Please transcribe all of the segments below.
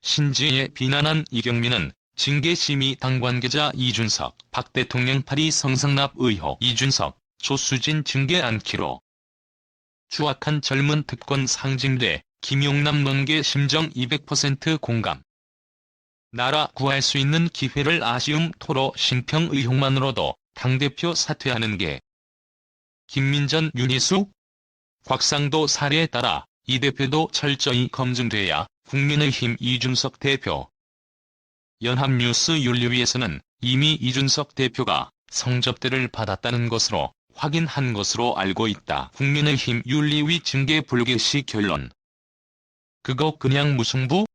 신지에 비난한 이경민은 징계심의당 관계자 이준석, 박 대통령 파리 성상납 의혹 이준석, 조수진 징계 않기로 추악한 젊은 특권 상징돼 김용남 논계 심정 200% 공감. 나라 구할 수 있는 기회를 아쉬움 토로 심평 의혹만으로도 당대표 사퇴하는 게 김민전 윤희수? 곽상도 사례에 따라 이 대표도 철저히 검증돼야 국민의힘 이준석 대표. 연합뉴스 윤리위에서는 이미 이준석 대표가 성접대를 받았다는 것으로 확인한 것으로 알고 있다. 국민의힘 윤리위 징계 불개 시 결론. 그거 그냥 무승부?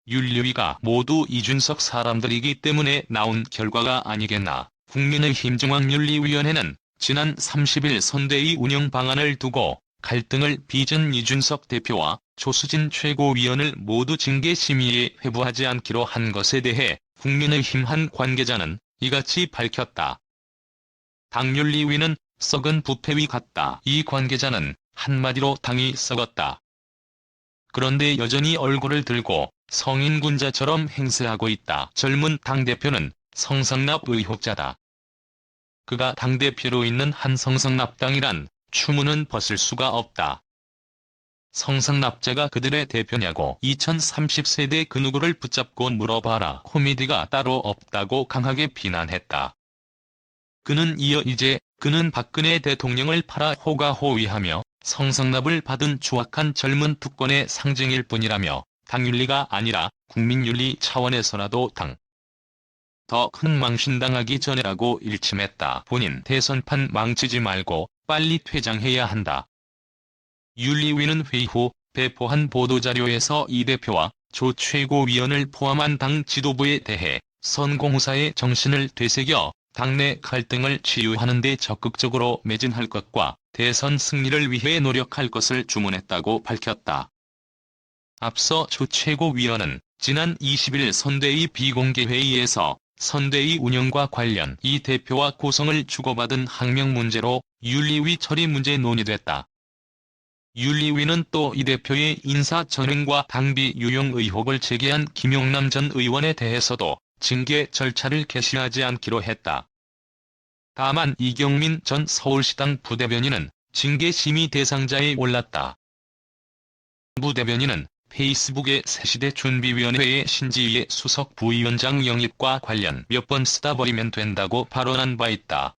윤리위가 모두 이준석 사람들이기 때문에 나온 결과가 아니겠나. 국민의힘 중앙윤리위원회는 지난 30일 선대위 운영 방안을 두고 갈등을 빚은 이준석 대표와 조수진 최고위원을 모두 징계 심의에 회부하지 않기로 한 것에 대해 국민의힘 한 관계자는 이같이 밝혔다. 당윤리위는 썩은 부패위 같다. 이 관계자는 한마디로 당이 썩었다. 그런데 여전히 얼굴을 들고 성인군자처럼 행세하고 있다. 젊은 당대표는 성상납 의혹자다. 그가 당대표로 있는 한 성상납당이란 추문은 벗을 수가 없다. 성상납자가 그들의 대표냐고 2030세대 그 누구를 붙잡고 물어봐라. 코미디가 따로 없다고 강하게 비난했다. 그는 이어 이제 그는 박근혜 대통령을 팔아 호가호위하며 성상납을 받은 추악한 젊은 특권의 상징일 뿐이라며 당윤리가 아니라 국민윤리 차원에서라도 더 큰 망신당하기 전에라고 일침했다. 본인 대선판 망치지 말고 빨리 퇴장해야 한다. 윤리위는 회의 후 배포한 보도자료에서 이 대표와 조 최고위원을 포함한 당 지도부에 대해 선공후사의 정신을 되새겨 당내 갈등을 치유하는 데 적극적으로 매진할 것과 대선 승리를 위해 노력할 것을 주문했다고 밝혔다. 앞서 조 최고위원은 지난 20일 선대위 비공개 회의에서 선대위 운영과 관련 이 대표와 고성을 주고받은 항명 문제로 윤리위 처리 문제 논의됐다. 윤리위는 또 이 대표의 인사전횡과 당비 유용 의혹을 제기한 김용남 전 의원에 대해서도 징계 절차를 개시하지 않기로 했다. 다만 이경민 전 서울시당 부대변인은 징계 심의 대상자에 올랐다. 부대변인은 페이스북에 새시대 준비위원회의 신지휘의 수석 부위원장 영입과 관련 몇 번 쓰다 버리면 된다고 발언한 바 있다.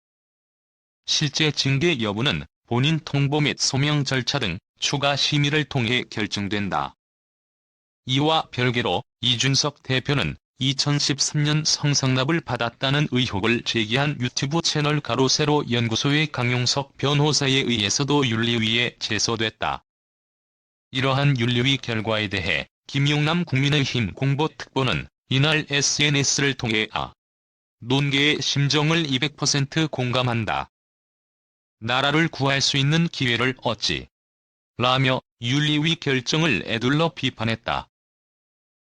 실제 징계 여부는 본인 통보 및 소명 절차 등 추가 심의를 통해 결정된다. 이와 별개로 이준석 대표는 2013년 성상납을 받았다는 의혹을 제기한 유튜브 채널 가로세로 연구소의 강용석 변호사에 의해서도 윤리위에 제소됐다. 이러한 윤리위 결과에 대해 김용남 국민의힘 공보특보는 이날 SNS를 통해 논계의 심정을 200% 공감한다. 나라를 구할 수 있는 기회를 얻지. 라며 윤리위 결정을 에둘러 비판했다.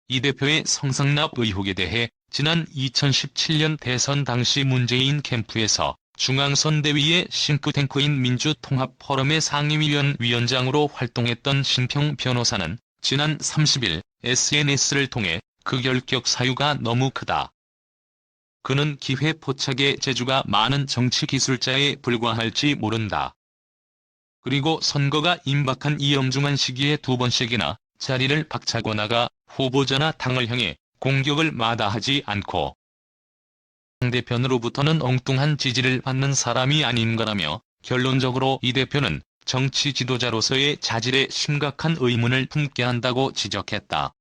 이 대표의 성상납 의혹에 대해 지난 2017년 대선 당시 문재인 캠프에서 중앙선대위의 싱크탱크인 민주통합포럼의 상임위원 위원장으로 활동했던 신평 변호사는 지난 30일 SNS를 통해 그 결격 사유가 너무 크다. 그는 기회 포착의 재주가 많은 정치 기술자에 불과할지 모른다. 그리고 선거가 임박한 이 엄중한 시기에 2번씩이나 자리를 박차고 나가 후보자나 당을 향해 공격을 마다하지 않고 상대편으로부터는 엉뚱한 지지를 받는 사람이 아닌가라며 결론적으로 이 대표는 정치 지도자로서의 자질에 심각한 의문을 품게 한다고 지적했다.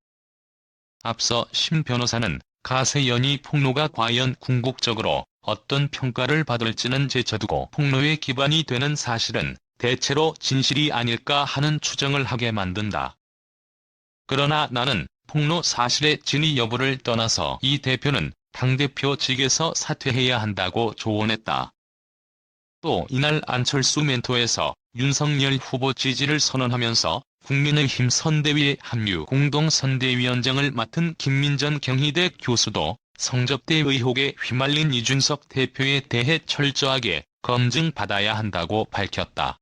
앞서 심 변호사는 가세연이 폭로가 과연 궁극적으로 어떤 평가를 받을지는 제쳐두고 폭로의 기반이 되는 사실은 대체로 진실이 아닐까 하는 추정을 하게 만든다. 그러나 나는 폭로 사실의 진위 여부를 떠나서 이 대표는 당대표직에서 사퇴해야 한다고 조언했다. 또 이날 안철수 멘토에서 윤석열 후보 지지를 선언하면서 국민의힘 선대위에 합류 공동선대위원장을 맡은 김민전 경희대 교수도 성접대 의혹에 휘말린 이준석 대표에 대해 철저하게 검증받아야 한다고 밝혔다.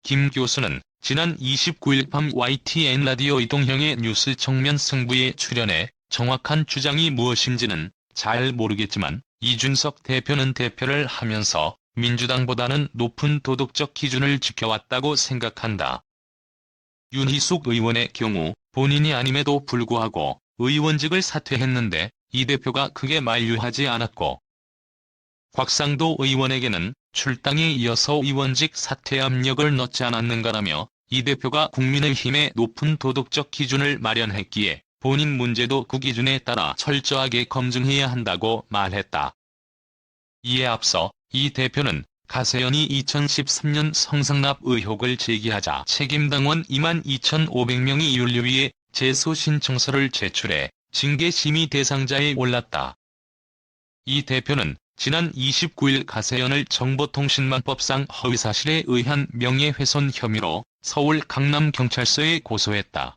김 교수는 지난 29일 밤 YTN 라디오 이동형의 뉴스 정면 승부에 출연해 정확한 주장이 무엇인지는 잘 모르겠지만 이준석 대표는 대표를 하면서 민주당보다는 높은 도덕적 기준을 지켜왔다고 생각한다. 윤희숙 의원의 경우 본인이 아님에도 불구하고 의원직을 사퇴했는데 이 대표가 크게 만류하지 않았고, 곽상도 의원에게는 출당에 이어서 의원직 사퇴 압력을 넣지 않았는가라며 이 대표가 국민의힘에 높은 도덕적 기준을 마련했기에 본인 문제도 그 기준에 따라 철저하게 검증해야 한다고 말했다. 이에 앞서 이 대표는 가세연이 2013년 성상납 의혹을 제기하자 책임당원 22,500명이 윤리위에 제소 신청서를 제출해 징계심의 대상자에 올랐다. 이 대표는 지난 29일 가세연을 정보통신망법상 허위사실에 의한 명예훼손 혐의로 서울 강남경찰서에 고소했다.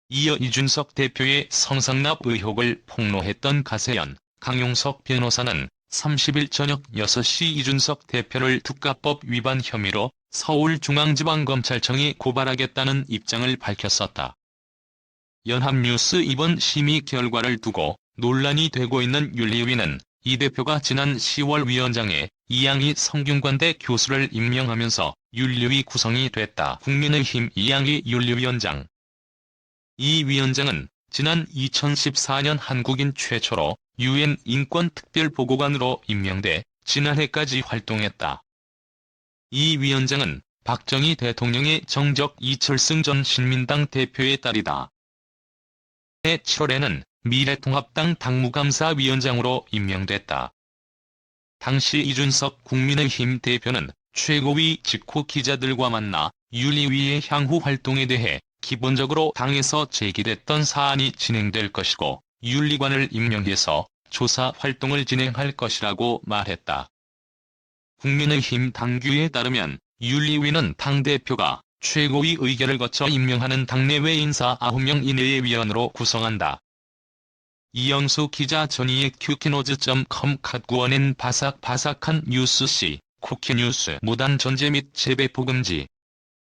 이어 이준석 대표의 성상납 의혹을 폭로했던 가세연, 강용석 변호사는 30일 저녁 6시 이준석 대표를 특가법 위반 혐의로 서울중앙지방검찰청에 고발하겠다는 입장을 밝혔었다. 연합뉴스 이번 심의 결과를 두고 논란이 되고 있는 윤리위는 이 대표가 지난 10월 위원장에 이양희 성균관대 교수를 임명하면서 윤리위 구성이 됐다. 국민의힘 이양희 윤리위원장. 이 위원장은 지난 2014년 한국인 최초로 UN 인권특별보고관으로 임명돼 지난해까지 활동했다. 이 위원장은 박정희 대통령의 정적 이철승 전 신민당 대표의 딸이다. 해 7월에는 미래통합당 당무감사위원장으로 임명됐다. 당시 이준석 국민의힘 대표는 최고위 직후 기자들과 만나 윤리위의 향후 활동에 대해 기본적으로 당에서 제기됐던 사안이 진행될 것이고 윤리관을 임명해서 조사 활동을 진행할 것이라고 말했다. 국민의힘 당규에 따르면 윤리위는 당대표가 최고위 의결을 거쳐 임명하는 당내외 인사 9명 이내의 위원으로 구성한다. 이영수 기자 전이의 큐키노즈.com 갓구원엔 바삭바삭한 뉴스시 쿠키뉴스 무단 전제 및 재배포 금지